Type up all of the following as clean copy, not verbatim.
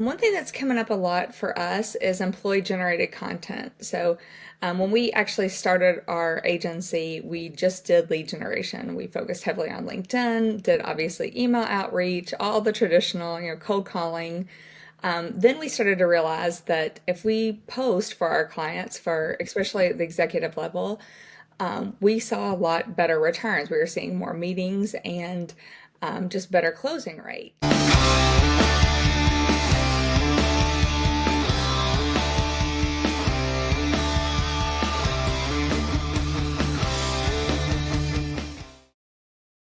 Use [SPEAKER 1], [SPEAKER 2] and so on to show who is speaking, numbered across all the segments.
[SPEAKER 1] One thing that's coming up a lot for us is employee generated content. When we actually started our agency, we just did lead generation. We focused heavily on LinkedIn, did obviously email outreach, all the traditional, cold calling. Then we started to realize that if we post for our clients, for especially at the executive level, we saw a lot better returns. We were seeing more meetings and just better closing rate.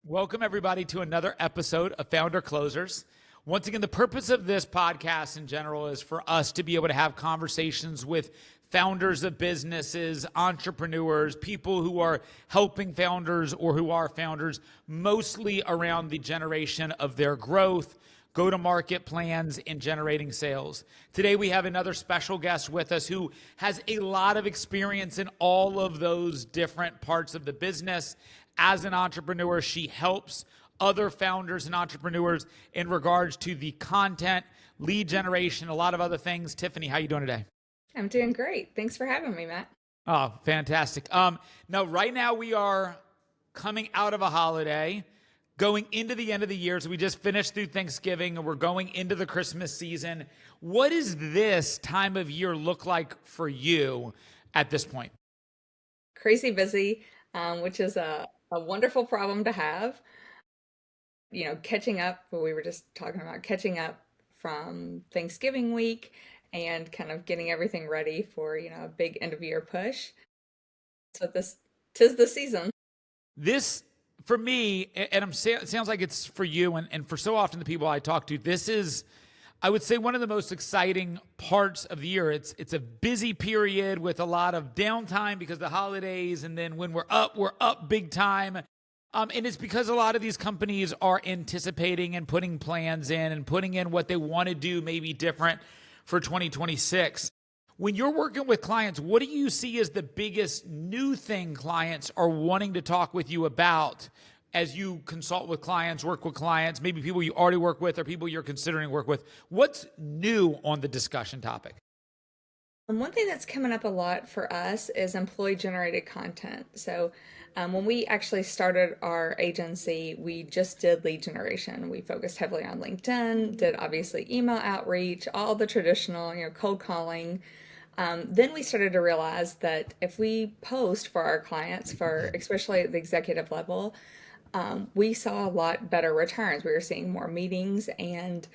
[SPEAKER 2] Welcome, everybody, to another episode of Founder Closers. Once again, the purpose of this podcast in general is for us to be able to have conversations with founders of businesses, entrepreneurs, people who are helping founders or who are founders, mostly around the generation of their growth, go-to-market plans, and generating sales. Today, we have another special guest with us who has a lot of experience in all of those different parts of the business. As an entrepreneur, she helps other founders and entrepreneurs in regards to the content, lead generation, a lot of other things. Tiffany, how you doing today?
[SPEAKER 1] I'm doing great. Thanks for having me, Matt.
[SPEAKER 2] Oh, fantastic. Right now we are coming out of a holiday, going into the end of the year. So we just finished through Thanksgiving and we're going into the Christmas season. What does this time of year look like for you at this point?
[SPEAKER 1] Crazy busy, which is a wonderful problem to have. Catching up, we were just talking about catching up from Thanksgiving week and kind of getting everything ready for, a big end of year push. So tis the season.
[SPEAKER 2] This, for me, and it sounds like it's for you and for so often the people I talk to, this is, I would say, one of the most exciting parts of the year. It's a busy period with a lot of downtime because of the holidays. And then when we're up big time. And it's because a lot of these companies are anticipating and putting plans in and putting in what they want to do maybe different for 2026. When you're working with clients, what do you see as the biggest new thing clients are wanting to talk with you about as you consult with clients, work with clients, maybe people you already work with or people you're considering work with? What's new on the discussion topic?
[SPEAKER 1] And one thing that's coming up a lot for us is employee generated content. When we actually started our agency, we just did lead generation. We focused heavily on LinkedIn, did obviously email outreach, all the traditional, cold calling. Then we started to realize that if we post for our clients, for especially at the executive level, we saw a lot better returns. We were seeing more meetings and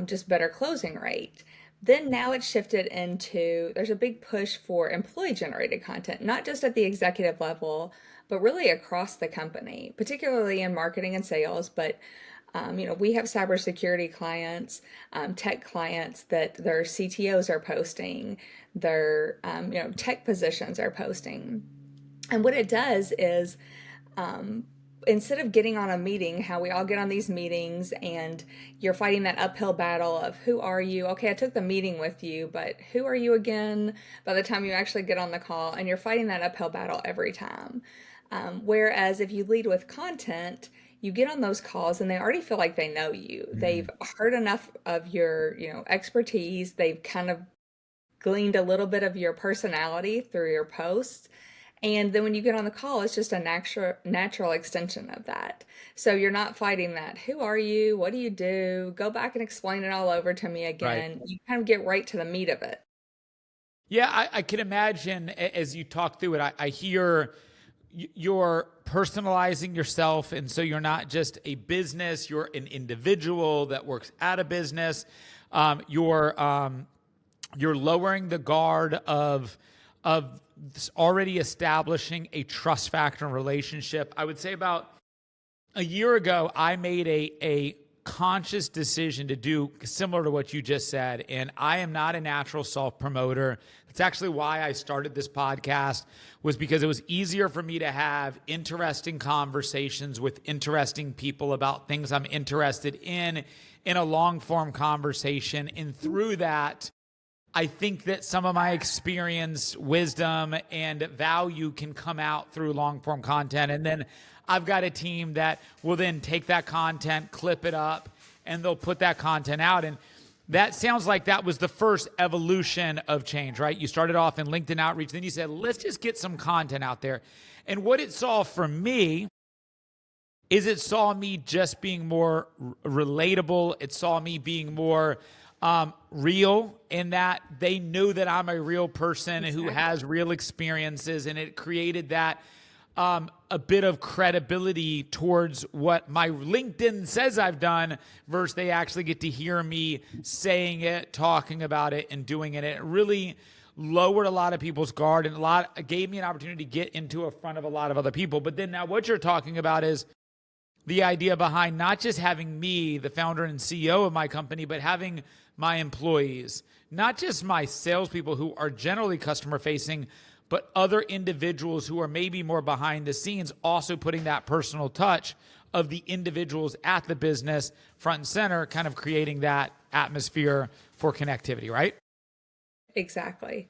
[SPEAKER 1] just better closing rate. Then now it's shifted into there's a big push for employee generated content, not just at the executive level, but really across the company, particularly in marketing and sales. But we have cybersecurity clients, tech clients that their CTOs are posting, their tech positions are posting. And what it does is instead of getting on a meeting, how we all get on these meetings and you're fighting that uphill battle of who are you? Okay, I took the meeting with you, but who are you again by the time you actually get on the call? And you're fighting that uphill battle every time. Whereas if you lead with content, you get on those calls and they already feel like they know you. They've heard enough of your, expertise. They've kind of gleaned a little bit of your personality through your posts. And then when you get on the call, it's just a natural extension of that. So you're not fighting that. Who are you? What do you do? Go back and explain it all over to me again. Right. You kind of get right to the meat of it.
[SPEAKER 2] Yeah, I can imagine as you talk through it, I hear you're personalizing yourself. And so you're not just a business, you're an individual that works at a business. You're lowering the guard of already establishing a trust factor and relationship. I would say about a year ago, I made a conscious decision to do similar to what you just said. And I am not a natural self-promoter. That's actually why I started this podcast, was because it was easier for me to have interesting conversations with interesting people about things I'm interested in a long-form conversation. And through that, I think that some of my experience, wisdom, and value can come out through long-form content. And then I've got a team that will then take that content, clip it up, and they'll put that content out. And That sounds like that was the first evolution of change, right? You started off in LinkedIn outreach, then you said, let's just get some content out there. And what it saw for me is it saw me just being more relatable. It saw me being more real in that they know that I'm a real person who has real experiences, and it created that a bit of credibility towards what my LinkedIn says I've done versus they actually get to hear me saying it, talking about it, and doing it. It really lowered a lot of people's guard and gave me an opportunity to get into a front of a lot of other people. But then now what you're talking about is the idea behind not just having me, the founder and CEO of my company, but having my employees, not just my salespeople who are generally customer facing, but other individuals who are maybe more behind the scenes, also putting that personal touch of the individuals at the business front and center, kind of creating that atmosphere for connectivity, right?
[SPEAKER 1] Exactly.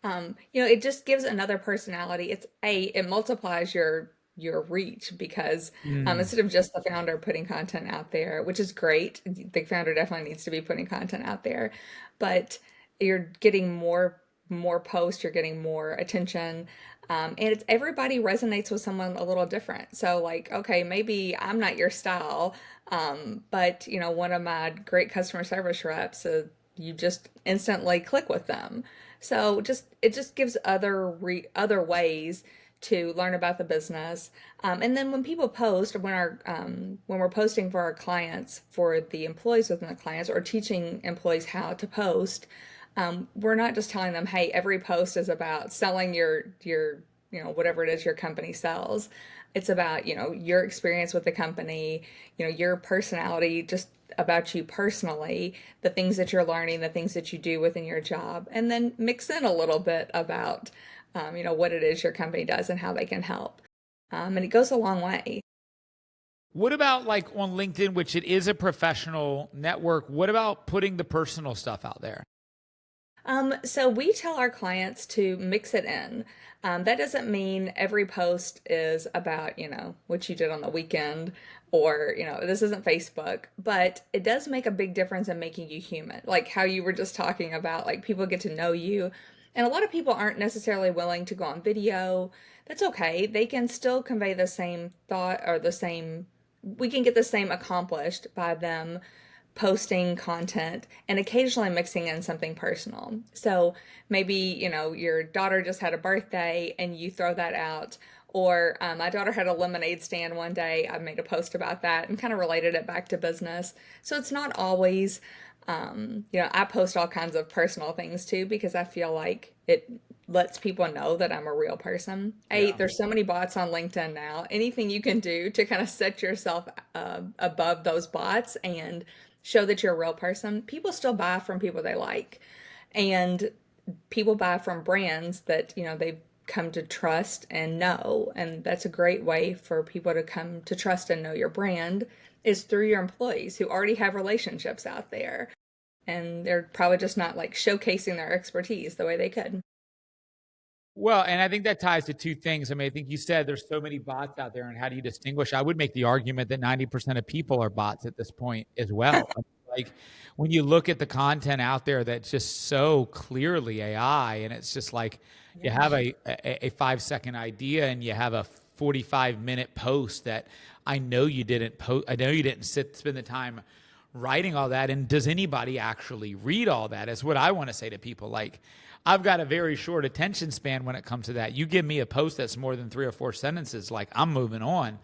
[SPEAKER 1] It just gives another personality. It multiplies your reach because instead of just the founder putting content out there, which is great, the founder definitely needs to be putting content out there, but you're getting more posts, you're getting more attention. And everybody resonates with someone a little different. So like, okay, maybe I'm not your style, but one of my great customer service reps, you just instantly click with them. So it just gives other ways to learn about the business. And then when people post, when we're posting for our clients, for the employees within the clients, or teaching employees how to post, we're not just telling them, hey, every post is about selling your whatever it is your company sells. It's about your experience with the company, your personality, just about you personally, the things that you're learning, the things that you do within your job, and then mix in a little bit about what it is your company does and how they can help. And it goes a long way.
[SPEAKER 2] What about like on LinkedIn, which it is a professional network? What about putting the personal stuff out there?
[SPEAKER 1] So we tell our clients to mix it in. That doesn't mean every post is about, what you did on the weekend or, this isn't Facebook, but it does make a big difference in making you human. Like how you were just talking about, like people get to know you. And a lot of people aren't necessarily willing to go on video. That's okay. They can still convey the same thought or we can get the same accomplished by them posting content and occasionally mixing in something personal. So maybe, your daughter just had a birthday and you throw that out. Or my daughter had a lemonade stand one day. I made a post about that and kind of related it back to business. So it's not always, I post all kinds of personal things too because I feel like it lets people know that I'm a real person.
[SPEAKER 2] Yeah.
[SPEAKER 1] There's so many bots on LinkedIn now. Anything you can do to kind of set yourself above those bots and show that you're a real person. People still buy from people they like, and people buy from brands that they've come to trust and know. And that's a great way for people to come to trust and know your brand is through your employees who already have relationships out there, and they're probably just not like showcasing their expertise the way they could.
[SPEAKER 2] Well, and I think that ties to two things. I mean, I think you said there's so many bots out there, and how do you distinguish? I would make the argument that 90% of people are bots at this point as well. Like when you look at the content out there that's just so clearly AI, and it's just like you
[SPEAKER 1] Yeah.
[SPEAKER 2] have a 5 second idea and you have a 45-minute post that I know you didn't post. I know you didn't spend the time writing all that. And does anybody actually read all that? Is what I want to say to people. Like, I've got a very short attention span when it comes to that. You give me a post that's more than 3 or 4 sentences, like I'm moving on.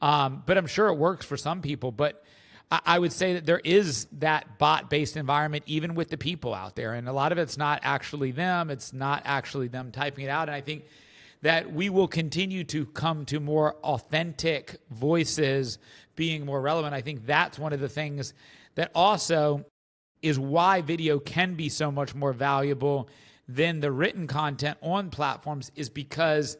[SPEAKER 2] But I'm sure it works for some people. But I would say that there is that bot-based environment even with the people out there. And a lot of it's not actually them. It's not actually them typing it out. And I think that we will continue to come to more authentic voices being more relevant. I think that's one of the things that also is why video can be so much more valuable than the written content on platforms, is because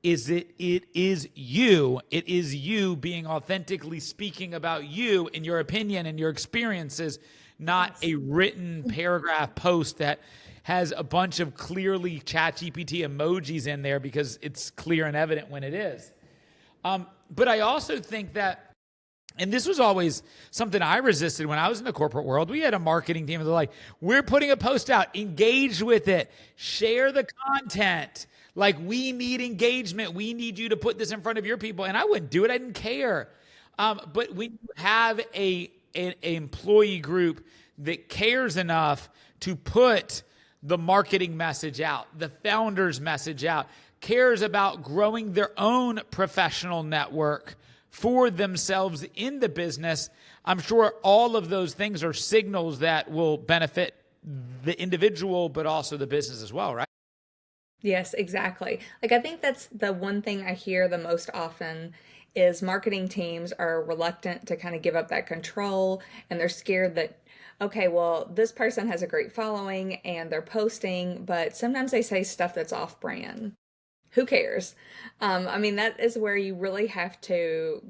[SPEAKER 2] it is you being authentically speaking about you and your opinion and your experiences, not a written paragraph post that has a bunch of clearly ChatGPT emojis in there because it's clear and evident when it is. But I also think that And this was always something I resisted when I was in the corporate world. We had a marketing team. They're like, we're putting a post out, engage with it, share the content. Like, we need engagement. We need you to put this in front of your people. And I wouldn't do it. I didn't care. But when you have an employee group that cares enough to put the marketing message out, the founder's message out, cares about growing their own professional network for themselves in the business, I'm sure all of those things are signals that will benefit the individual, but also the business as well, right?
[SPEAKER 1] Yes, exactly. Like I think that's the one thing I hear the most often is marketing teams are reluctant to kind of give up that control and they're scared that okay, well, this person has a great following and they're posting, but sometimes they say stuff that's off brand. Who cares? I mean, that is where you really have to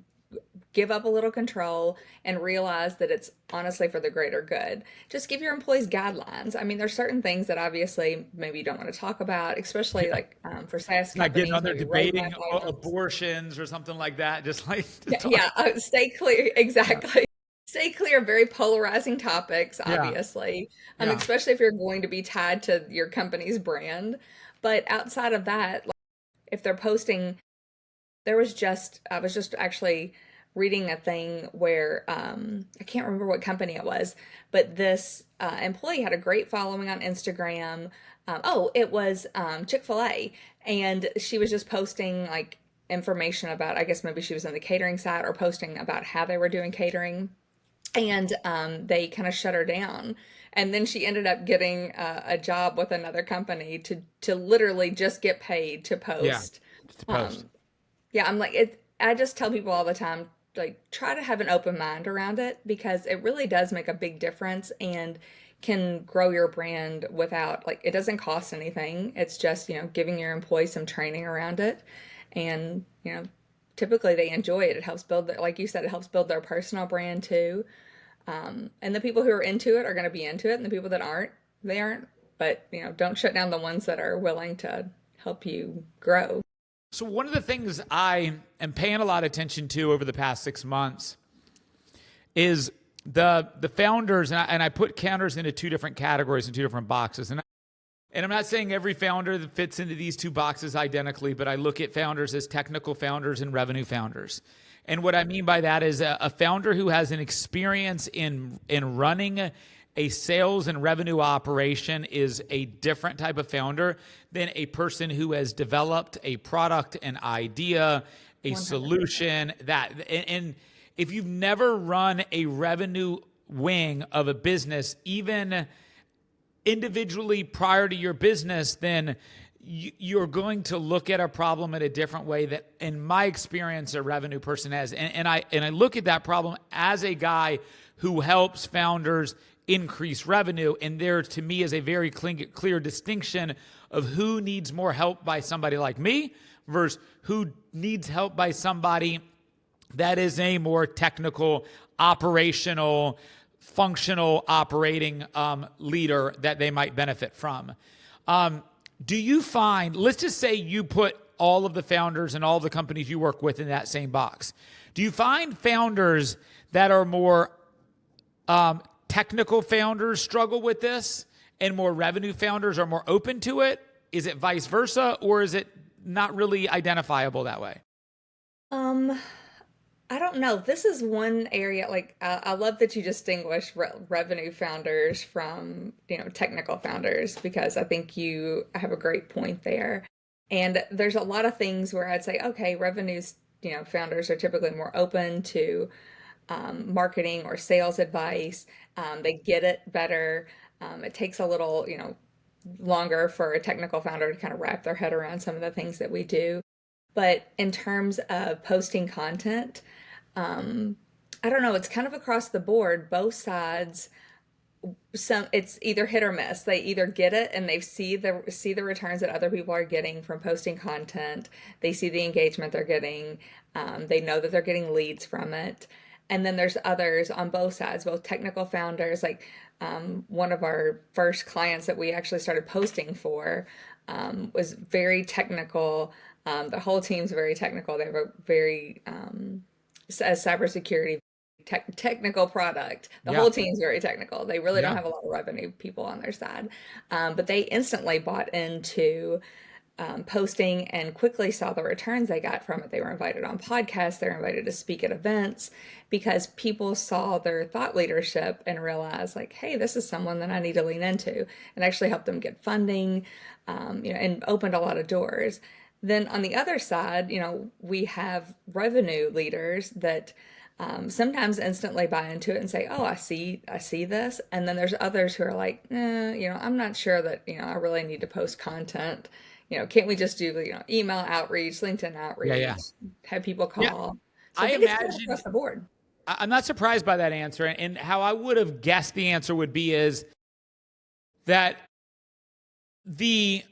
[SPEAKER 1] give up a little control and realize that it's honestly for the greater good. Just give your employees guidelines. I mean, there's certain things that obviously maybe you don't want to talk about, especially like for SaaS
[SPEAKER 2] Not getting on
[SPEAKER 1] companies,
[SPEAKER 2] there
[SPEAKER 1] maybe roadmap
[SPEAKER 2] debating
[SPEAKER 1] items.
[SPEAKER 2] abortions or something like that. Just like to
[SPEAKER 1] Yeah,
[SPEAKER 2] talk.
[SPEAKER 1] yeah, stay clear.
[SPEAKER 2] Yeah.
[SPEAKER 1] Exactly. Stay clear of very polarizing topics,
[SPEAKER 2] Yeah.
[SPEAKER 1] obviously,
[SPEAKER 2] Yeah.
[SPEAKER 1] especially if you're going to be tied to your company's brand. But outside of that, like, if they're posting I was just actually reading a thing where I can't remember what company it was, but this employee had a great following on Instagram. It was Chick-fil-A, and she was just posting like information about, I guess maybe she was on the catering side or posting about how they were doing catering, and they kind of shut her down. And then she ended up getting a job with another company to literally just get paid to
[SPEAKER 2] Yeah.
[SPEAKER 1] post.
[SPEAKER 2] Just to post.
[SPEAKER 1] Um, yeah, I'm like it. I just tell people all the time, like try to have an open mind around it because it really does make a big difference and can grow your brand without like it doesn't cost anything. It's just, giving your employees some training around it and, typically they enjoy it. It helps build like you said, it helps build their personal brand too. And the people who are into it are going to be into it and the people that aren't, they aren't. But, don't shut down the ones that are willing to help you grow.
[SPEAKER 2] So one of the things I am paying a lot of attention to over the past 6 months is the founders, and I put founders into two different categories and two different boxes. And I'm not saying every founder that fits into these two boxes identically, but I look at founders as technical founders and revenue founders. And what I mean by that is a founder who has an experience in running a sales and revenue operation is a different type of founder than a person who has developed a product, an idea, a
[SPEAKER 1] 100%.
[SPEAKER 2] solution that, and if you've never run a revenue wing of a business, even individually prior to your business, then you're going to look at a problem in a different way that, in my experience, a revenue person has. And I look at that problem as a guy who helps founders increase revenue. And there, to me, is a very clear distinction of who needs more help by somebody like me versus who needs help by somebody that is a more technical, operational, functional operating leader that they might benefit from. Do you find, let's just say you put all of the founders and all the companies you work with in that same box. Do you find founders that are more technical founders struggle with this and more revenue founders are more open to it? Is it vice versa, or is it not really identifiable that way?
[SPEAKER 1] Um, I don't know. This is one area like I love that you distinguish revenue founders from, technical founders because I think you have a great point there. And there's a lot of things where I'd say, okay, revenues, founders are typically more open to marketing or sales advice. They get it better. It takes a little, longer for a technical founder to kind of wrap their head around some of the things that we do. But in terms of posting content, um, I don't know, it's kind of across the board, both sides. It's either hit or miss. They either get it and they see the returns that other people are getting from posting content. They see the engagement they're getting. They know that they're getting leads from it. And then there's others on both sides, both technical founders, like one of our first clients that we actually started posting for was very technical. The whole team's very technical. They have a very cybersecurity technical product. The
[SPEAKER 2] Yeah.
[SPEAKER 1] whole team's very technical. They really don't
[SPEAKER 2] Yeah.
[SPEAKER 1] have a lot of revenue people on their side. But they instantly bought into posting and quickly saw the returns they got from it. They were invited on podcasts, they were invited to speak at events because people saw their thought leadership and realized, like, hey, this is someone that I need to lean into, and actually help them get funding, and opened a lot of doors. Then on the other side, we have revenue leaders that sometimes instantly buy into it and say, "Oh, I see this." And then there's others who are like, I'm not sure that I really need to post content. Can't we just do email outreach, LinkedIn
[SPEAKER 2] Yeah.
[SPEAKER 1] outreach,
[SPEAKER 2] Yeah.
[SPEAKER 1] have people
[SPEAKER 2] Yeah.
[SPEAKER 1] call? So I
[SPEAKER 2] I
[SPEAKER 1] think it's kind of
[SPEAKER 2] imagine
[SPEAKER 1] across the board.
[SPEAKER 2] I'm not surprised by that answer. And how I would have guessed the answer would be is that the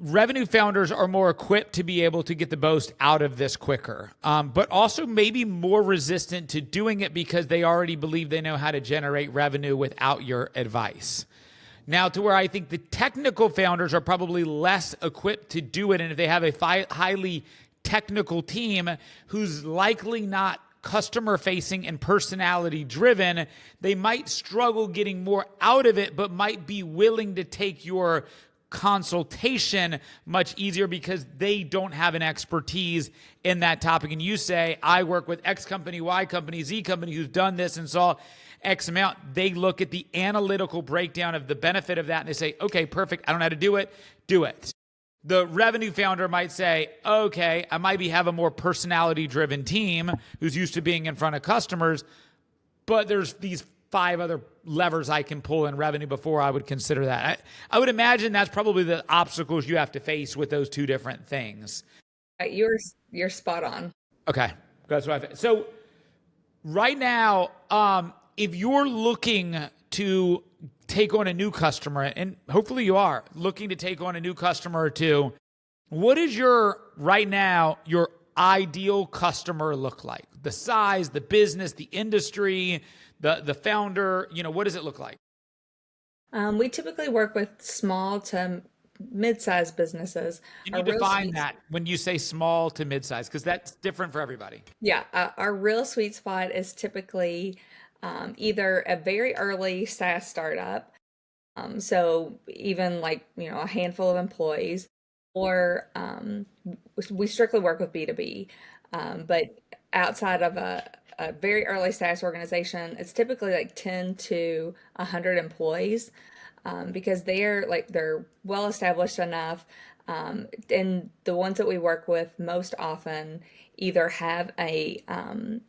[SPEAKER 2] revenue founders are more equipped to be able to get the most out of this quicker, but also maybe more resistant to doing it because they already believe they know how to generate revenue without your advice. Now, to where I think the technical founders are probably less equipped to do it. And if they have a highly technical team who's likely not customer facing and personality driven, they might struggle getting more out of it, but might be willing to take your consultation much easier because they don't have an expertise in that topic. And you say, I work with X company, Y company, Z company who's done this and saw X amount. They look at the analytical breakdown of the benefit of that and they say, okay, perfect. I don't know how to do it. Do it. The revenue founder might say, okay, I might have a more personality driven team who's used to being in front of customers, but there's these 5 other levers I can pull in revenue before I would consider that. I would imagine that's probably the obstacles you have to face with those 2 different things.
[SPEAKER 1] You're spot on.
[SPEAKER 2] Okay, that's what I think. So right now, if you're looking to take on a new customer, and hopefully you are looking to take on a new customer or two, what is right now your ideal customer look like? The size, the business, the industry, the founder, what does it look like?
[SPEAKER 1] We typically work with small to mid-sized businesses.
[SPEAKER 2] Can you
[SPEAKER 1] Our real
[SPEAKER 2] define
[SPEAKER 1] sweet,
[SPEAKER 2] that when you say small to mid-size? Because that's different for everybody.
[SPEAKER 1] yeah, our real sweet spot is typically either a very early SaaS startup, so even like a handful of employees, or we strictly work with B2B. But outside of a very early SaaS organization, it's typically like 10 to 100 employees, because they're well established enough. And the ones that we work with most often either have a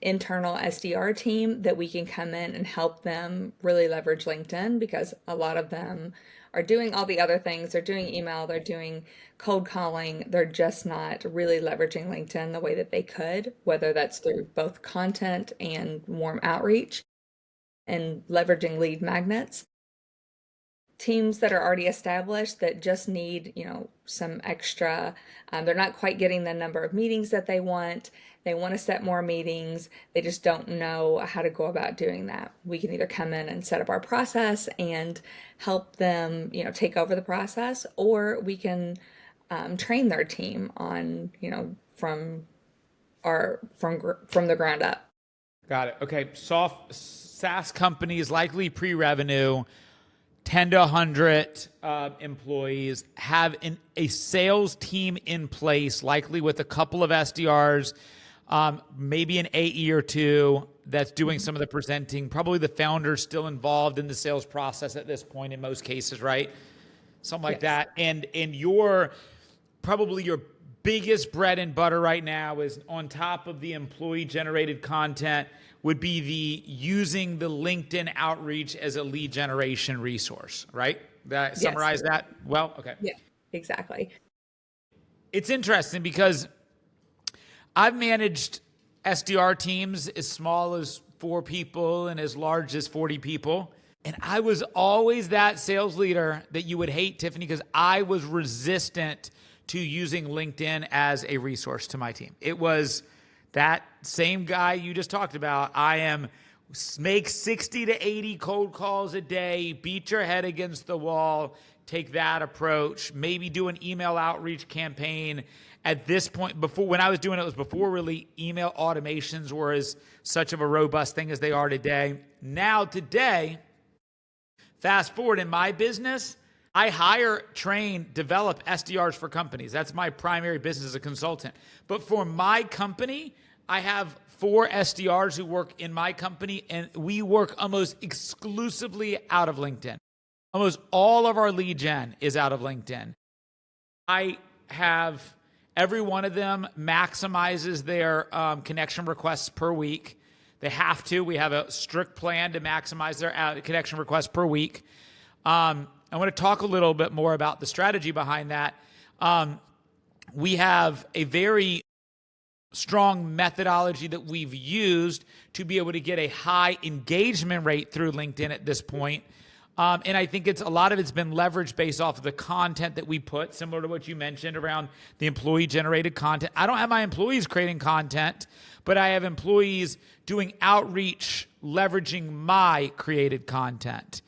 [SPEAKER 1] internal SDR team that we can come in and help them really leverage LinkedIn, because a lot of them are doing all the other things. They're doing email, they're doing cold calling, they're just not really leveraging LinkedIn the way that they could, whether that's through both content and warm outreach and leveraging lead magnets. Teams that are already established that just need, some extra, they're not quite getting the number of meetings that they want. They want to set more meetings. They just don't know how to go about doing that. We can either come in and set up our process and help them, take over the process, or we can train their team on, from the ground up.
[SPEAKER 2] Got it. Okay. Soft SaaS companies, likely pre-revenue, 10 to 100 employees, have a sales team in place, likely with a couple of SDRs, maybe an AE or 2 that's doing some of the presenting. Probably the founder's still involved in the sales process at this point in most cases, right? Something like
[SPEAKER 1] Yes.
[SPEAKER 2] that. And probably your biggest bread and butter right now is, on top of the employee generated content, would be the using the LinkedIn outreach as a lead generation resource, right? That
[SPEAKER 1] Yes.
[SPEAKER 2] summarize that well? Okay.
[SPEAKER 1] Yeah, exactly.
[SPEAKER 2] It's interesting because I've managed SDR teams as small as 4 people and as large as 40 people. And I was always that sales leader that you would hate, Tiffany, because I was resistant to using LinkedIn as a resource to my team. It was that same guy you just talked about. I am make 60 to 80 cold calls a day, beat your head against the wall, take that approach, maybe do an email outreach campaign. At this point, before when I was doing it, it was before really email automations were as such of a robust thing as they are today. Now, today, fast forward in my business, I hire, train, develop SDRs for companies. That's my primary business as a consultant. But for my company, I have 4 SDRs who work in my company, and we work almost exclusively out of LinkedIn. Almost all of our lead gen is out of LinkedIn. I have every one of them maximizes their connection requests per week. They have to. We have a strict plan to maximize their connection requests per week. I want to talk a little bit more about the strategy behind that. We have a very strong methodology that we've used to be able to get a high engagement rate through LinkedIn at this point. And I think a lot of it's been leveraged based off of the content that we put, similar to what you mentioned around the employee generated content. I don't have my employees creating content, but I have employees doing outreach, leveraging my created content,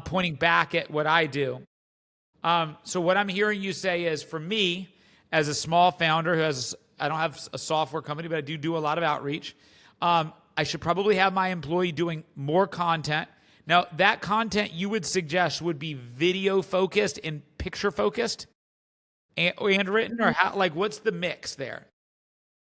[SPEAKER 2] pointing back at what I do. So what I'm hearing you say is, for me, as a small founder I don't have a software company, but I do a lot of outreach. I should probably have my employee doing more content. Now, that content you would suggest would be video focused and picture focused and written, or how, like, what's the mix there?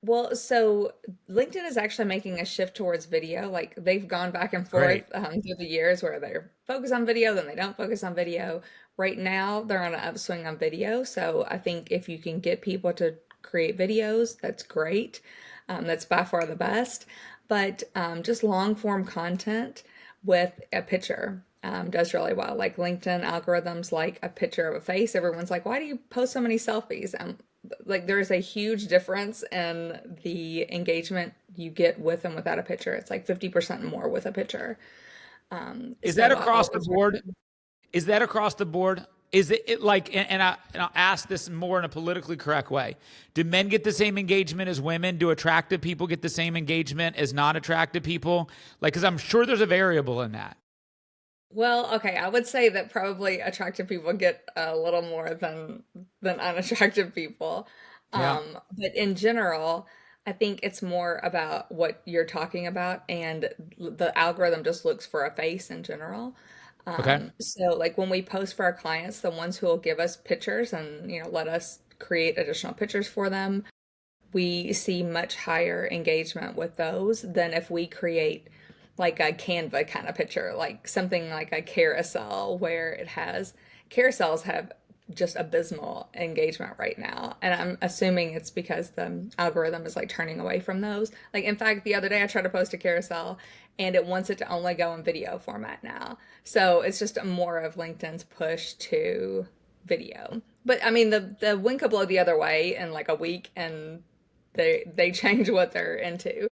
[SPEAKER 1] Well, so LinkedIn is actually making a shift towards video. Like they've gone back and forth
[SPEAKER 2] Great.
[SPEAKER 1] through the years where they're focused on video, then they don't focus on video. Right now, they're on an upswing on video. So I think if you can get people to create videos, that's great. That's by far the best. But just long form content with a picture does really well. Like LinkedIn algorithms like a picture of a face. Everyone's like, why do you post so many selfies? Like there's a huge difference in the engagement you get with and without a picture. It's like 50% more with a picture.
[SPEAKER 2] Is that
[SPEAKER 1] So I
[SPEAKER 2] across the
[SPEAKER 1] always
[SPEAKER 2] board? Is that across the board? Is it like, and I'll ask this more in a politically correct way. Do men get the same engagement as women? Do attractive people get the same engagement as non-attractive people? Like, because I'm sure there's a variable in that.
[SPEAKER 1] Well, okay, I would say that probably attractive people get a little more than unattractive people.
[SPEAKER 2] Yeah.
[SPEAKER 1] But in general, I think it's more about what you're talking about, and the algorithm just looks for a face in general.
[SPEAKER 2] Okay.
[SPEAKER 1] So like when we post for our clients, the ones who will give us pictures and let us create additional pictures for them, we see much higher engagement with those than if we create like a Canva kind of picture, like something like a carousel where carousels have just abysmal engagement right now. And I'm assuming it's because the algorithm is like turning away from those. Like, in fact, the other day I tried to post a carousel and it wants it to only go in video format now. So it's just more of LinkedIn's push to video. But I mean, the wind could blow the other way in like a week and they change what they're into.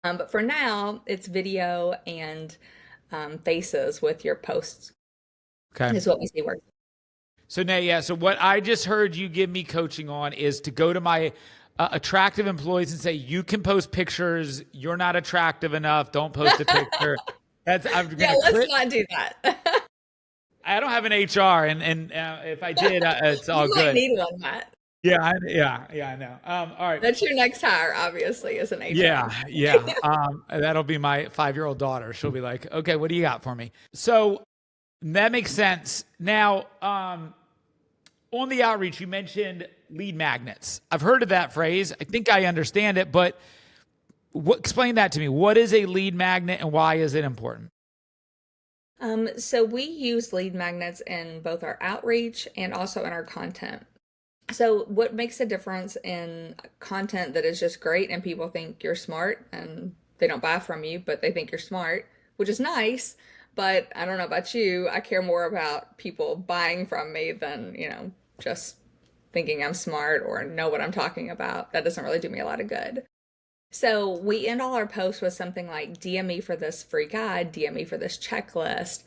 [SPEAKER 1] But for now, it's video and faces with your posts
[SPEAKER 2] Okay.
[SPEAKER 1] is what we see working.
[SPEAKER 2] So Nate, yeah. So what I just heard you give me coaching on is to go to my attractive employees and say, you can post pictures. You're not attractive enough. Don't post a picture. I'm
[SPEAKER 1] Yeah,
[SPEAKER 2] gonna
[SPEAKER 1] let's
[SPEAKER 2] clip.
[SPEAKER 1] not do that.
[SPEAKER 2] I don't have an HR, and if I did, it's all
[SPEAKER 1] You might
[SPEAKER 2] good.
[SPEAKER 1] need one, Matt.
[SPEAKER 2] Yeah, yeah, I know. All right.
[SPEAKER 1] That's your next hire, obviously, as an HR.
[SPEAKER 2] Yeah, yeah. That'll be my 5-year-old daughter. She'll be like, okay, what do you got for me? So that makes sense. Now, on the outreach, you mentioned lead magnets. I've heard of that phrase. I think I understand it, but explain that to me. What is a lead magnet and why is it important?
[SPEAKER 1] So we use lead magnets in both our outreach and also in our content. So what makes a difference in content that is just great and people think you're smart and they don't buy from you, but they think you're smart, which is nice. But I don't know about you, I care more about people buying from me than, just thinking I'm smart or know what I'm talking about. That doesn't really do me a lot of good. So we end all our posts with something like DM me for this free guide, DM me for this checklist.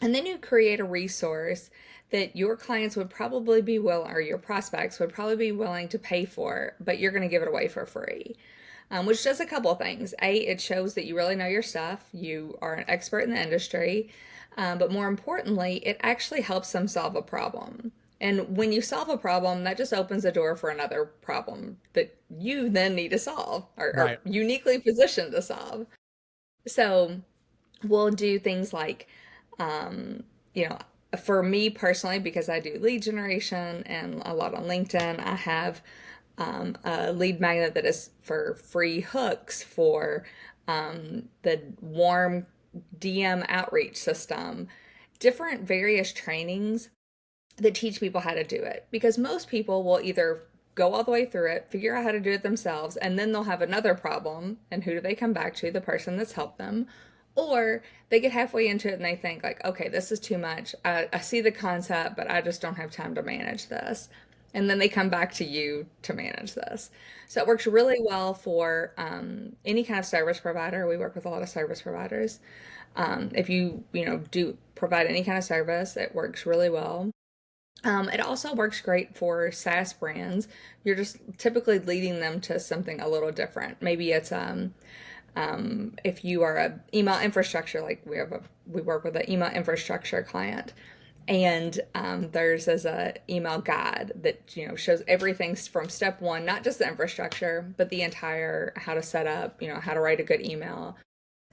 [SPEAKER 1] And then you create a resource that your clients would probably be willing, or your prospects would probably be willing to pay for, but you're going to give it away for free. which does a couple of things. It shows that you really know your stuff, you are an expert in the industry, but more importantly, it actually helps them solve a problem. And when you solve a problem, that just opens the door for another problem that you then need to solve, or
[SPEAKER 2] Right.
[SPEAKER 1] uniquely positioned to solve. So we'll do things like, you know, for me personally, because I do lead generation and a lot on LinkedIn, I have a lead magnet that is for free hooks for the warm DM outreach system, different various trainings that teach people how to do it. Because most people will either go all the way through it, figure out how to do it themselves, and then they'll have another problem. And who do they come back to? The person that's helped them. Or they get halfway into it and they think, like, okay, this is too much. I see the concept, but I just don't have time to manage this. And then they come back to you to manage this. So it works really well for any kind of service provider. We work with a lot of service providers. If you do provide any kind of service, it works really well. It also works great for SaaS brands. You're just typically leading them to something a little different. Maybe it's if you are a email infrastructure, like we work with an email infrastructure client, and there's as a email guide that shows everything from step one, not just the infrastructure, but the entire how to set up, how to write a good email.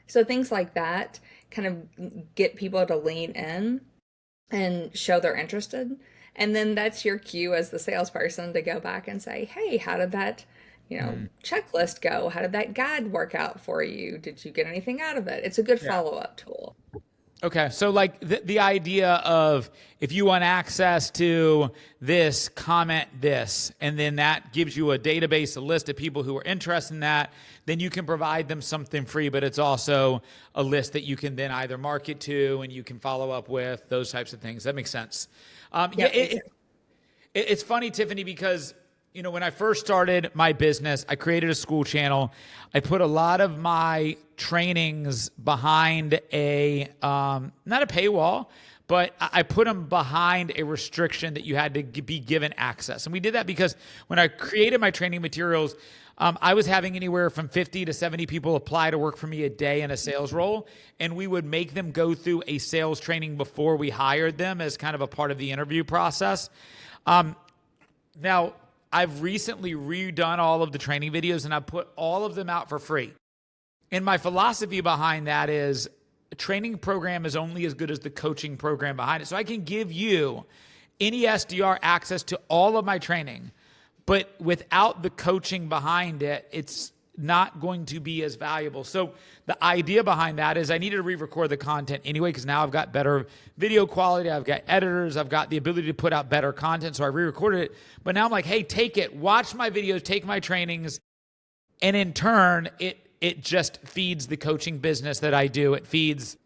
[SPEAKER 1] So things like that kind of get people to lean in and show they're interested. And then that's your cue as the salesperson to go back and say, hey, how did that, checklist go? How did that guide work out for you? Did you get anything out of it? It's a good
[SPEAKER 2] Yeah.
[SPEAKER 1] follow-up tool.
[SPEAKER 2] Okay, so like the idea of if you want access to this, comment this, and then that gives you a database, a list of people who are interested in that, then you can provide them something free, but it's also a list that you can then either market to and you can follow up with, those types of things. That makes sense. Yeah,
[SPEAKER 1] Yep, makes sense.
[SPEAKER 2] it's funny, Tiffany, because when I first started my business, I created a school channel. I put a lot of my trainings behind a not a paywall, but I put them behind a restriction that you had to be given access. And we did that because when I created my training materials, I was having anywhere from 50 to 70 people apply to work for me a day in a sales role. And we would make them go through a sales training before we hired them as kind of a part of the interview process. Now, I've recently redone all of the training videos and I've put all of them out for free. And my philosophy behind that is a training program is only as good as the coaching program behind it. So I can give you, any SDR, access to all of my training, but without the coaching behind it, it's not going to be as valuable. So the idea behind that is I needed to re-record the content anyway, because now I've got better video quality, I've got editors, I've got the ability to put out better content. So I re-recorded it. But now I'm like, hey, take it, watch my videos, take my trainings. And in turn, it just feeds the coaching business that I do. It feeds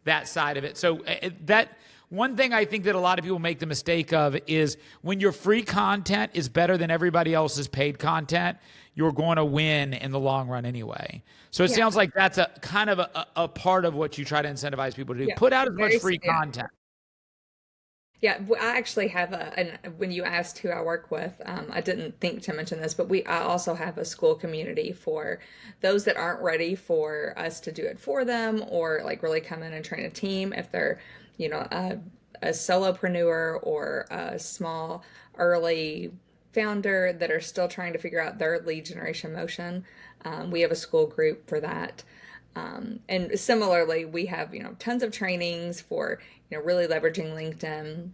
[SPEAKER 2] that side of it. So that one thing I think that a lot of people make the mistake of is when your free content is better than everybody else's paid content, you're going to win in the long run anyway. So it
[SPEAKER 1] Yeah,
[SPEAKER 2] sounds like that's a kind of a part of what you try to incentivize people to do.
[SPEAKER 1] yeah,
[SPEAKER 2] Put out as much
[SPEAKER 1] very,
[SPEAKER 2] free
[SPEAKER 1] yeah.
[SPEAKER 2] content.
[SPEAKER 1] Yeah, I actually have and when you asked who I work with, I didn't think to mention this, but I also have a school community for those that aren't ready for us to do it for them, or like really come in and train a team if they're, a solopreneur or a small early founder that are still trying to figure out their lead generation motion. We have a school group for that. And similarly, we have, tons of trainings for, really leveraging LinkedIn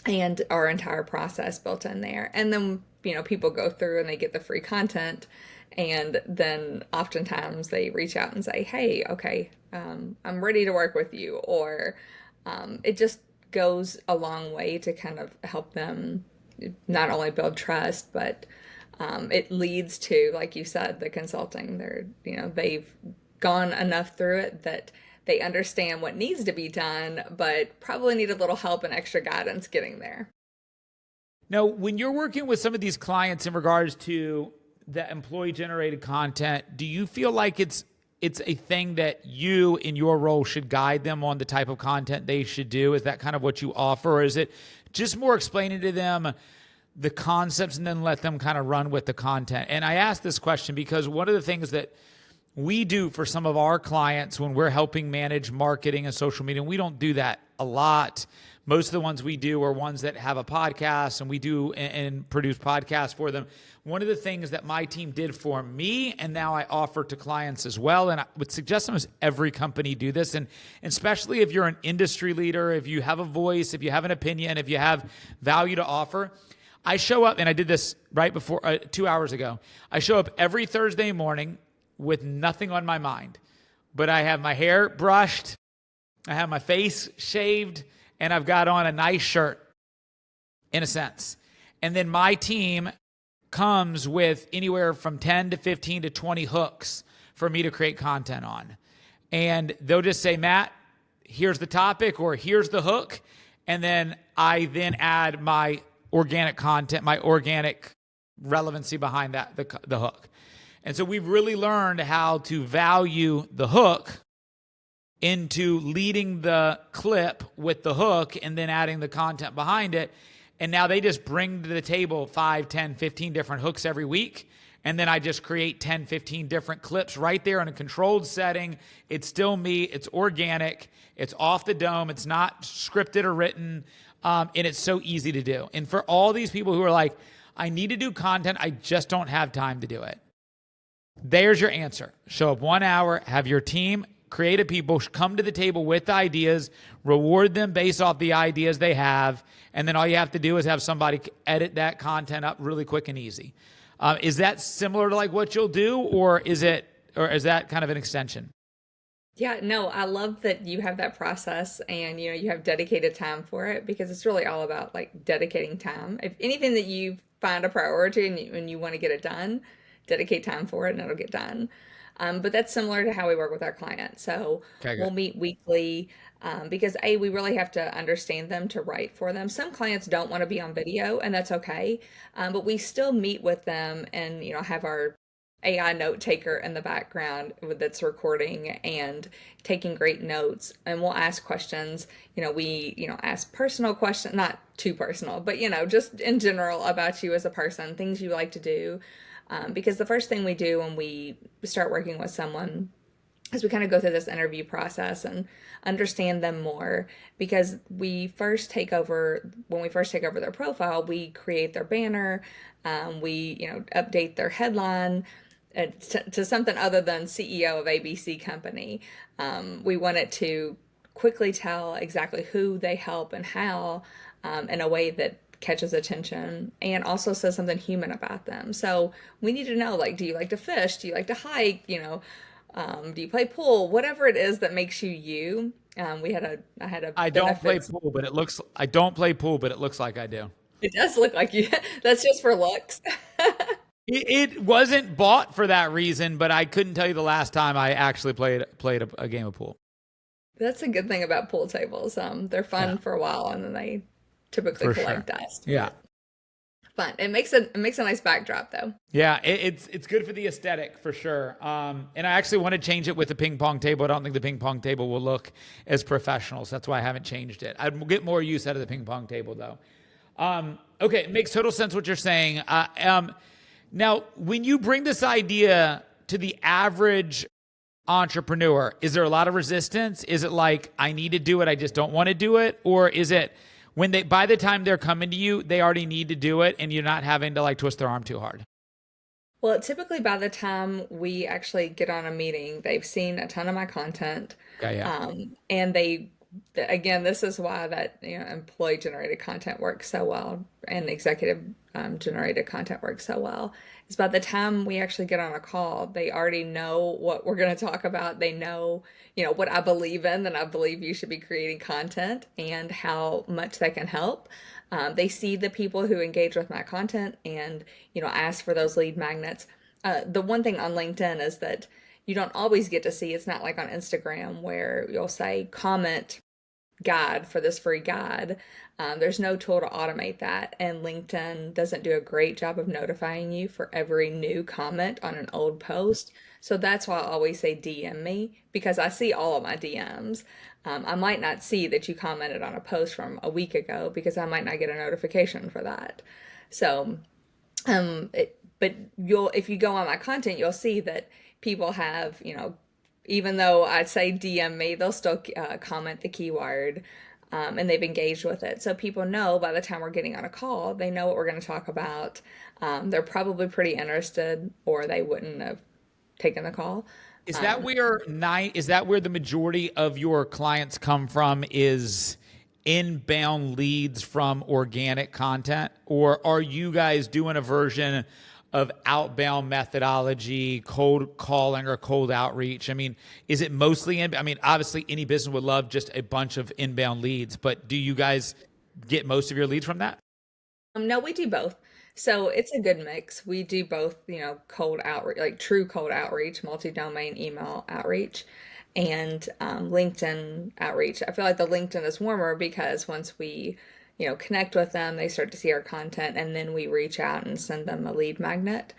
[SPEAKER 1] and our entire process built in there. And then, people go through and they get the free content. And then oftentimes they reach out and say, hey, okay, I'm ready to work with you. Or it just goes a long way to kind of help them not only build trust, but it leads to, like you said, the consulting. They've gone enough through it that they understand what needs to be done, but probably need a little help and extra guidance getting there.
[SPEAKER 2] Now, when you're working with some of these clients in regards to the employee generated content, do you feel like it's a thing that you in your role should guide them on the type of content they should do? Is that kind of what you offer? Or is it just more explaining to them the concepts and then let them kind of run with the content. And I ask this question because one of the things that we do for some of our clients when we're helping manage marketing and social media, and we don't do that a lot. Most of the ones we do are ones that have a podcast, and we do and produce podcasts for them. One of the things that my team did for me, and now I offer to clients as well, and I would suggest almost every company do this, and especially if you're an industry leader, if you have a voice, if you have an opinion, if you have value to offer. I show up, and I did this right before 2 hours ago. I show up every Thursday morning with nothing on my mind, but I have my hair brushed, I have my face shaved, and I've got on a nice shirt, in a sense. And then my team comes with anywhere from 10 to 15 to 20 hooks for me to create content on. And they'll just say, Matt, here's the topic, or here's the hook. And then I then add my organic content, my organic relevancy behind that, the hook. And so we've really learned how to value the hook into leading the clip with the hook and then adding the content behind it. And now they just bring to the table 5, 10, 15 different hooks every week. And then I just create 10, 15 different clips right there in a controlled setting. It's still me. It's organic. It's off the dome. It's not scripted or written. And it's so easy to do. And for all these people who are like, I need to do content, I just don't have time to do it. There's your answer. Show up 1 hour, have your team, creative people come to the table with ideas, reward them based off the ideas they have, and then all you have to do is have somebody edit that content up really quick and easy. Is that similar to like what you'll do, or is that kind of an extension?
[SPEAKER 1] Yeah, no, I love that you have that process and you have dedicated time for it, because it's really all about like dedicating time. If anything that you find a priority and you want to get it done, dedicate time for it and it'll get done. But that's similar to how we work with our clients. So
[SPEAKER 2] Okay, good.
[SPEAKER 1] we'll meet weekly, because we really have to understand them to write for them. Some clients don't want to be on video, and that's okay. But we still meet with them and have our AI note taker in the background that's recording and taking great notes. And we'll ask questions. We ask personal questions, not too personal, but just in general about you as a person, things you like to do. Because the first thing we do when we start working with someone is we kind of go through this interview process and understand them more, because when we first take over their profile, we create their banner, we update their headline to something other than CEO of ABC company. We want it to quickly tell exactly who they help and how, in a way that catches attention and also says something human about them. So we need to know, like, do you like to fish? Do you like to hike? Do you play pool? Whatever it is that makes you you. I had a
[SPEAKER 2] I don't play
[SPEAKER 1] benefits.
[SPEAKER 2] pool, but it looks like I do.
[SPEAKER 1] It does look like you. That's just for looks.
[SPEAKER 2] It wasn't bought for that reason, but I couldn't tell you the last time I actually played a game of pool.
[SPEAKER 1] That's a good thing about pool tables. They're
[SPEAKER 2] Yeah,
[SPEAKER 1] fun for a while and then they typically
[SPEAKER 2] for
[SPEAKER 1] collect
[SPEAKER 2] sure.
[SPEAKER 1] dust.
[SPEAKER 2] Yeah.
[SPEAKER 1] But fun. It makes a nice backdrop though.
[SPEAKER 2] Yeah, it's good for the aesthetic for sure. And I actually want to change it with the ping pong table. I don't think the ping pong table will look as professional, so that's why I haven't changed it. I'd get more use out of the ping pong table though. Okay, it makes total sense what you're saying. Now, when you bring this idea to the average entrepreneur, is there a lot of resistance? Is it like, I need to do it, I just don't want to do it? Or is it when by the time they're coming to you, they already need to do it and you're not having to like twist their arm too hard?
[SPEAKER 1] Well, typically by the time we actually get on a meeting, they've seen a ton of my content.
[SPEAKER 2] Yeah, yeah.
[SPEAKER 1] And again, this is why that employee generated content works so well and executive generated content works so well. Is by the time we actually get on a call, they already know what we're going to talk about. They know, what I believe in, that I believe you should be creating content and how much that can help. They see the people who engage with my content and, ask for those lead magnets. The one thing on LinkedIn is that you don't always get to see, it's not like on Instagram where you'll say comment guide for this free guide. There's no tool to automate that, and LinkedIn doesn't do a great job of notifying you for every new comment on an old post. So that's why I always say DM me because I see all of my DMs. I might not see that you commented on a post from a week ago because I might not get a notification for that. So, but you'll if you go on my content, you'll see that people have, even though I'd say DM me, they'll still comment the keyword, and they've engaged with it. So people know by the time we're getting on a call, they know what we're going to talk about. They're probably pretty interested, or they wouldn't have taken the call.
[SPEAKER 2] Is that where the majority of your clients come from, is inbound leads from organic content? Or are you guys doing a version of outbound methodology, cold calling or cold outreach? I mean, is it mostly I mean, obviously any business would love just a bunch of inbound leads, but do you guys get most of your leads from that?
[SPEAKER 1] No, we do both. So it's a good mix. We do both, cold outreach, like true cold outreach, multi-domain email outreach, and LinkedIn outreach. I feel like the LinkedIn is warmer because once we, connect with them, they start to see our content, and then we reach out and send them a lead magnet.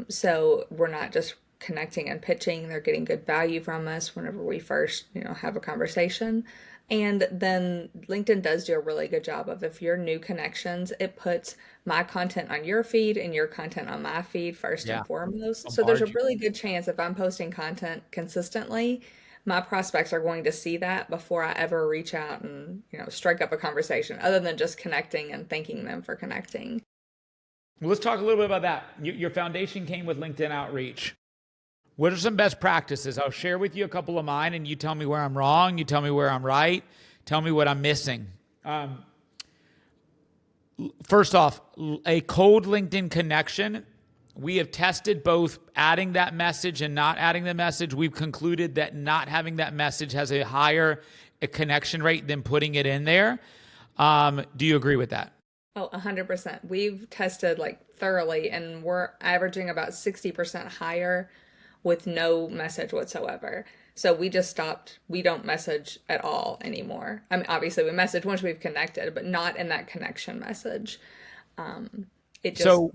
[SPEAKER 1] So we're not just connecting and pitching; they're getting good value from us whenever we first, have a conversation. And then LinkedIn does do a really good job of if you're new connections, it puts my content on your feed and your content on my feed first and
[SPEAKER 2] Yeah.
[SPEAKER 1] foremost. So there's a
[SPEAKER 2] Bombard you.
[SPEAKER 1] really good chance if I'm posting content consistently, my prospects are going to see that before I ever reach out and, strike up a conversation, other than just connecting and thanking them for connecting.
[SPEAKER 2] Well, let's talk a little bit about that. Your foundation came with LinkedIn outreach. What are some best practices? I'll share with you a couple of mine, and you tell me where I'm wrong. You tell me where I'm right. Tell me what I'm missing. First off, a cold LinkedIn connection. We have tested both adding that message and not adding the message. We've concluded that not having that message has a higher connection rate than putting it in there. Do you agree with that?
[SPEAKER 1] Oh, 100%. We've tested like thoroughly, and we're averaging about 60% higher with no message whatsoever. So we just stopped. We don't message at all anymore. I mean, obviously we message once we've connected, but not in that connection message. It just,
[SPEAKER 2] So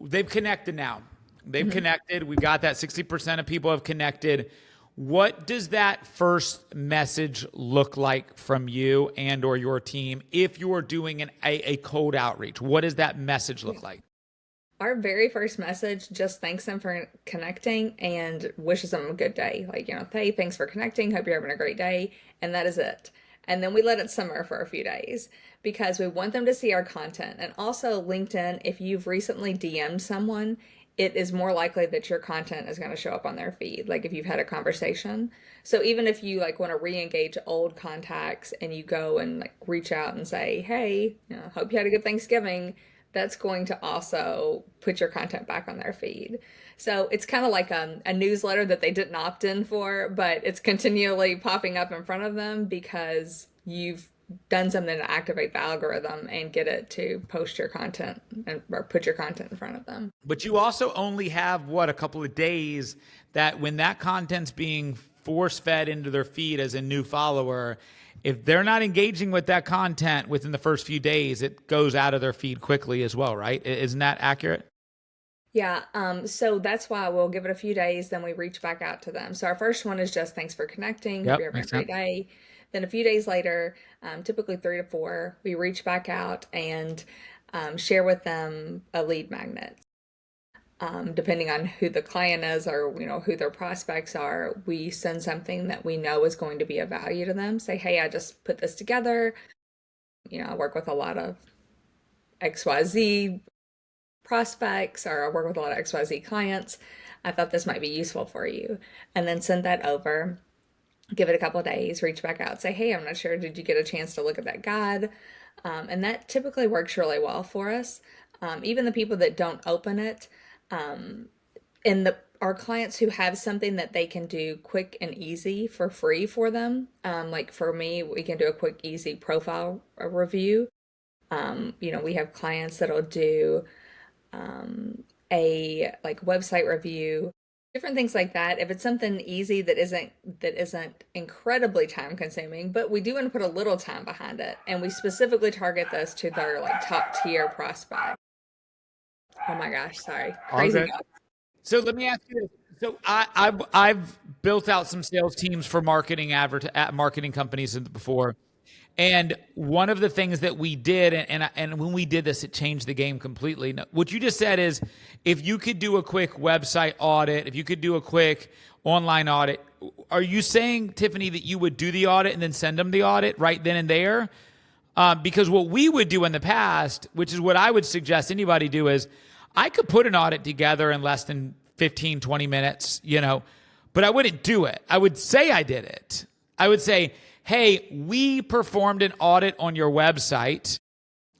[SPEAKER 2] they've connected now. They've
[SPEAKER 1] mhm.
[SPEAKER 2] connected. We got that 60% of people have connected. What does that first message look like from you and or your team if you're doing a cold outreach? What does that message look like?
[SPEAKER 1] Our very first message just thanks them for connecting and wishes them a good day. Like, hey, thanks for connecting. Hope you're having a great day. And that is it. And then we let it simmer for a few days because we want them to see our content. And also, LinkedIn, if you've recently DM'd someone, it is more likely that your content is going to show up on their feed, like if you've had a conversation. So even if you like want to re-engage old contacts and you go and like reach out and say, hey, hope you had a good Thanksgiving, that's going to also put your content back on their feed. So it's kind of like a newsletter that they didn't opt in for, but it's continually popping up in front of them because you've done something to activate the algorithm and get it to post your content and or put your content in front of them.
[SPEAKER 2] But you also only have what, a couple of days that when that content's being force fed into their feed as a new follower, if they're not engaging with that content within the first few days, it goes out of their feed quickly as well, right? Isn't that accurate?
[SPEAKER 1] Yeah, so that's why we'll give it a few days, then we reach back out to them. So our first one is just thanks for connecting. Hope
[SPEAKER 2] Yep,
[SPEAKER 1] you're having a
[SPEAKER 2] makes
[SPEAKER 1] great
[SPEAKER 2] sense.
[SPEAKER 1] day. Then a few days later, typically 3 to 4, we reach back out and share with them a lead magnet. Depending on who the client is or who their prospects are, we send something that we know is going to be of value to them. Say, hey, I just put this together. I work with a lot of XYZ prospects, or I work with a lot of XYZ clients. I thought this might be useful for you. And then send that over, give it a couple of days, reach back out, say, hey, I'm not sure, did you get a chance to look at that guide? And that typically works really well for us. Even the people that don't open it, and our clients who have something that they can do quick and easy for free for them. Like for me, we can do a quick, easy profile review. We have clients that'll do a like website review, different things like that. If it's something easy that isn't incredibly time consuming, but we do want to put a little time behind it, and we specifically target this to their like top tier prospect. Oh my gosh, sorry,
[SPEAKER 2] All
[SPEAKER 1] crazy
[SPEAKER 2] good.
[SPEAKER 1] guy.
[SPEAKER 2] So let me ask you this. So I've built out some sales teams for marketing companies before, and one of the things that we did, and when we did this, it changed the game completely. Now, what you just said is, if you could do a quick website audit, if you could do a quick online audit, are you saying, Tiffany, that you would do the audit and then send them the audit right then and there? Because what we would do in the past, which is what I would suggest anybody do, is I could put an audit together in less than 15, 20 minutes, but I wouldn't do it. I would say I did it. I would say, hey, we performed an audit on your website.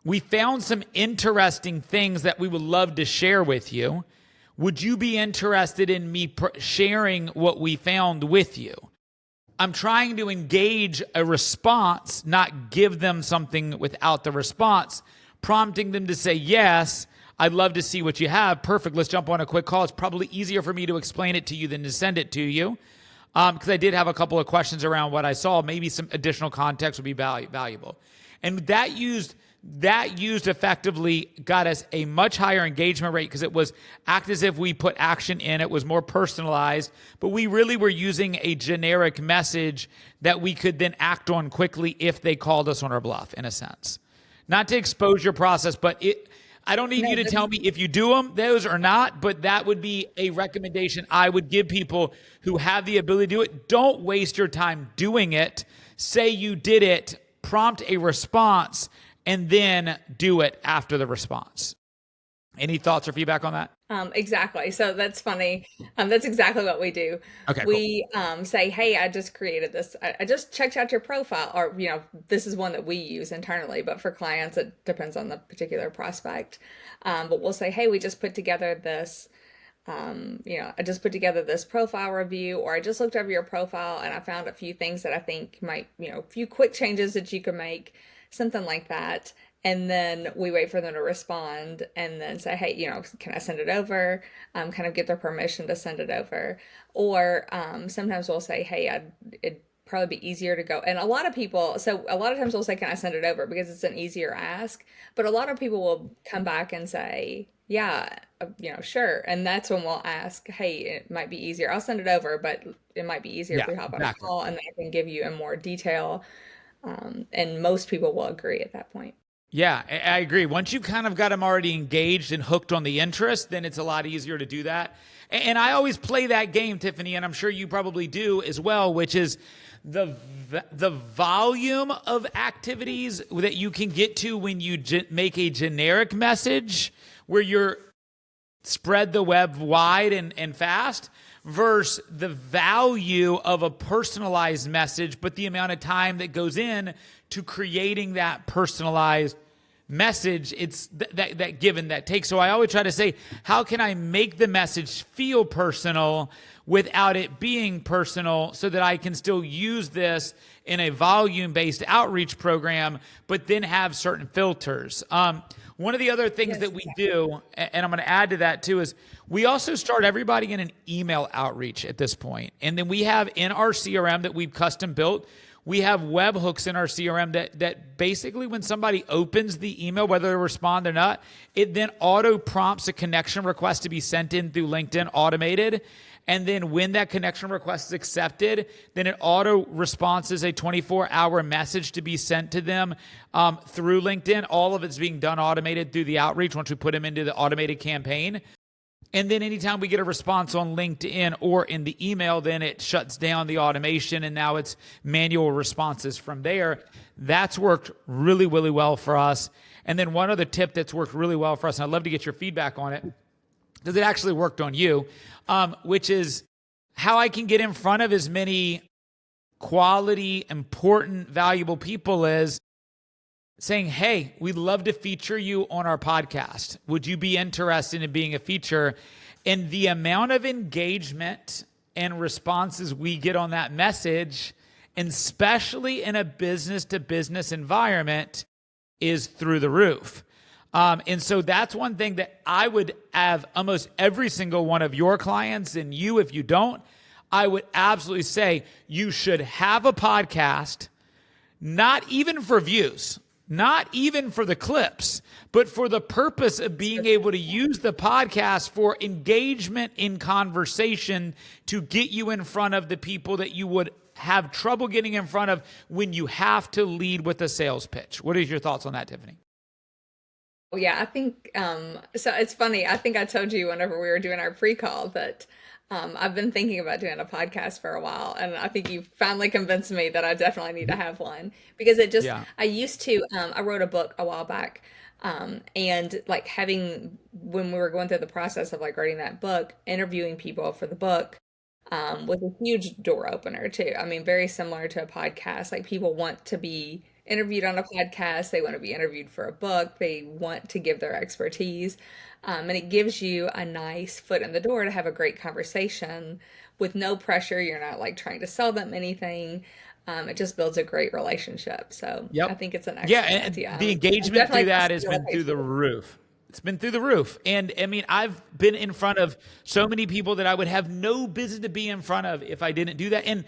[SPEAKER 2] We found some interesting things that we would love to share with you. Would you be interested in me sharing what we found with you? I'm trying to engage a response, not give them something without the response, prompting them to say, yes, I'd love to see what you have. Perfect. Let's jump on a quick call. It's probably easier for me to explain it to you than to send it to you. Because I did have a couple of questions around what I saw. Maybe some additional context would be valuable. And that used effectively got us a much higher engagement rate because it was act as if we put action in. It was more personalized, but we really were using a generic message that we could then act on quickly if they called us on our bluff, in a sense. Not to expose your process, but I don't need you to tell me if you do them, those or not, but that would be a recommendation I would give people who have the ability to do it. Don't waste your time doing it. Say you did it, prompt a response, and then do it after the response. Any thoughts or feedback on that?
[SPEAKER 1] Exactly. So that's funny. That's exactly what we do.
[SPEAKER 2] Okay,
[SPEAKER 1] We say, hey, I just created this. I just checked out your profile, or, this is one that we use internally, but for clients, it depends on the particular prospect. But we'll say, hey, we just put together this, I just put together this profile review, or I just looked over your profile and I found a few things that I think might, a few quick changes that you could make, something like that. And then we wait for them to respond and then say, hey, can I send it over? Kind of get their permission to send it over. Or sometimes we'll say, hey, it'd probably be easier to go. And a lot of times we'll say, can I send it over? Because it's an easier ask. But a lot of people will come back and say, yeah, sure. And that's when we'll ask, hey, it might be easier. I'll send it over, but it might be easier if we hop on a call and then I can give you in more detail. And most people will agree at that point.
[SPEAKER 2] Yeah, I agree. Once you kind of got them already engaged and hooked on the interest, then it's a lot easier to do that. And I always play that game, Tiffany, and I'm sure you probably do as well, which is the volume of activities that you can get to when you make a generic message where you're spread the web wide and fast versus the value of a personalized message, but the amount of time that goes in to creating that personalized message. It's that give and that take. So I always try to say, how can I make the message feel personal without it being personal so that I can still use this in a volume-based outreach program, but then have certain filters. One of the other things that we do, and I'm going to add to that too, is we also start everybody in an email outreach at this point. And then we have in our CRM that we've custom built, we have webhooks in our CRM that basically when somebody opens the email, whether they respond or not, it then auto prompts a connection request to be sent in through LinkedIn automated. And then when that connection request is accepted, then it auto responses a 24-hour message to be sent to them through LinkedIn. All of it's being done automated through the outreach once we put them into the automated campaign. And then anytime we get a response on LinkedIn or in the email, then it shuts down the automation and now it's manual responses from there. That's worked really, really well for us. And then one other tip that's worked really well for us, and I'd love to get your feedback on it, because it actually worked on you, which is how I can get in front of as many quality, important, valuable people is saying, hey, we'd love to feature you on our podcast. Would you be interested in being a feature? And the amount of engagement and responses we get on that message, and especially in a business-to-business environment, is through the roof. And so that's one thing that I would have almost every single one of your clients, and you, if you don't, I would absolutely say you should have a podcast, not even for views. not even for the clips, but for the purpose of being able to use the podcast for engagement in conversation to get you in front of the people that you would have trouble getting in front of when you have to lead with a sales pitch. What are your thoughts on that, Tiffany?
[SPEAKER 1] Oh, yeah, I think so it's funny. I think I told you whenever we were doing our pre-call that I've been thinking about doing a podcast for a while, and I think you finally convinced me that I definitely need to have one because it just
[SPEAKER 2] Yeah.
[SPEAKER 1] I used to I wrote a book a while back, and like having when we were going through the process of like writing that book, interviewing people for the book was a huge door opener too. I mean, very similar to a podcast. Like people want to be interviewed on a podcast, they want to be interviewed for a book, they want to give their expertise. And it gives you a nice foot in the door to have a great conversation with no pressure. You're not like trying to sell them anything. It just builds a great relationship. So I
[SPEAKER 2] Yep.
[SPEAKER 1] think it's an
[SPEAKER 2] Yeah,
[SPEAKER 1] excellent
[SPEAKER 2] and
[SPEAKER 1] idea.
[SPEAKER 2] the
[SPEAKER 1] I'm
[SPEAKER 2] engagement through
[SPEAKER 1] definitely
[SPEAKER 2] that
[SPEAKER 1] testing
[SPEAKER 2] has
[SPEAKER 1] your
[SPEAKER 2] been through the
[SPEAKER 1] location.
[SPEAKER 2] roof. It's been through the roof. And I mean, I've been in front of so many people that I would have no business to be in front of if I didn't do that. And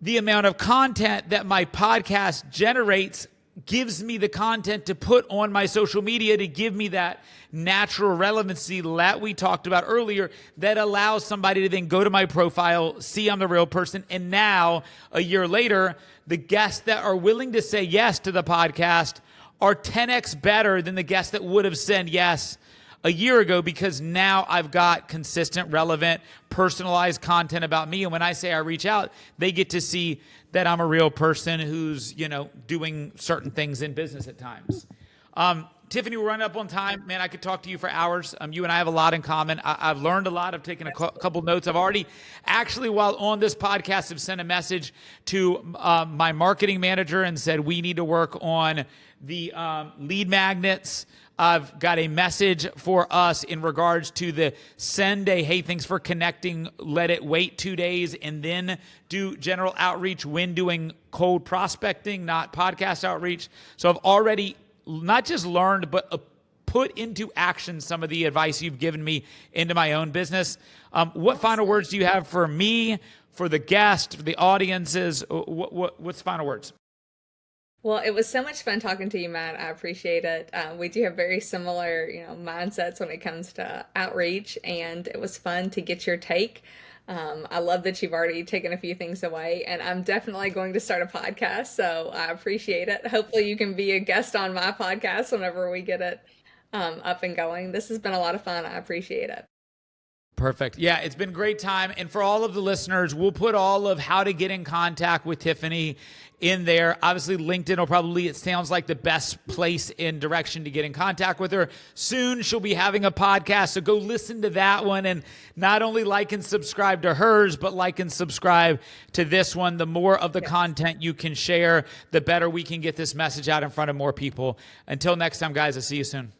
[SPEAKER 2] the amount of content that my podcast generates gives me the content to put on my social media to give me that natural relevancy that we talked about earlier that allows somebody to then go to my profile, see I'm the real person. And now, a year later, the guests that are willing to say yes to the podcast are 10x better than the guests that would have said yes a year ago because now I've got consistent, relevant, personalized content about me. And when I say I reach out, they get to see that I'm a real person who's, doing certain things in business at times. Tiffany, we're running up on time. Man, I could talk to you for hours. You and I have a lot in common. I've learned a lot. I've taken a couple notes. I've already actually, while on this podcast, have sent a message to my marketing manager and said, we need to work on the lead magnets. I've got a message for us in regards to the send a, hey, thanks for connecting, let it wait 2 days, and then do general outreach when doing cold prospecting, not podcast outreach. So I've already not just learned, but put into action some of the advice you've given me into my own business. What final words do you have for me, for the guest, for the audiences? What's final words?
[SPEAKER 1] Well, it was so much fun talking to you, Matt. I appreciate it. We do have very similar, mindsets when it comes to outreach, and it was fun to get your take. I love that you've already taken a few things away, and I'm definitely going to start a podcast, so I appreciate it. Hopefully, you can be a guest on my podcast whenever we get it up and going. This has been a lot of fun. I appreciate it.
[SPEAKER 2] Perfect. Yeah, it's been a great time. And for all of the listeners, we'll put all of how to get in contact with Tiffany in there. Obviously, LinkedIn will probably, it sounds like the best place in direction to get in contact with her. Soon, she'll be having a podcast, so go listen to that one. And not only like and subscribe to hers, but like and subscribe to this one. The more of the content you can share, the better we can get this message out in front of more people. Until next time, guys, I'll see you soon.